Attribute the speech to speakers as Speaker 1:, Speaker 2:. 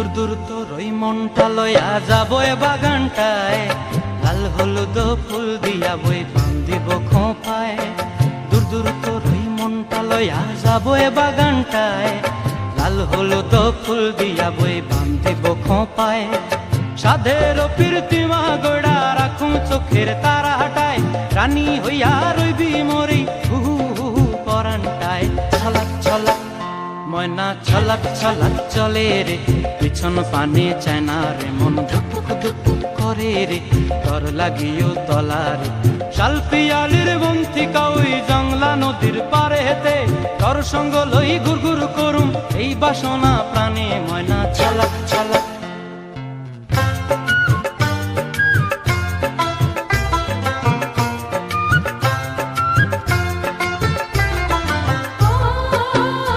Speaker 1: দূর দূর তোর ওই মনটা লয়া যাবো এ বাগানটায়, লাল হলুদ ফুল দিয়া বই বান্ধিব খোঁপায়। দূর দূর তোর ওই মনটা লয়া যাবো এ বাগানটায়, লাল হলুদ ফুল দিয়া বই বান্ধিব খোঁপায়। সাধের প্রীতিমা গোড়া রাখুম চোখের তারা হাটায়, রানী হইয়া রইবি মরি হুহু হুহু পরানটায়। ছলাক ছলাক ময়না ছলাক ছলাক চলে রে, পিছন পানে চায় না রে, মন ধুপুক ধুপুক করে রে, তর লাগিও তলারে। শাল পিয়ালির বন্থিকা ওই জংলা নদীর পারে হেতে, তর সঙ্গ লই ঘুর ঘুর করুম এই বাসনা প্রাণে। ময়না ছলাক ছলাক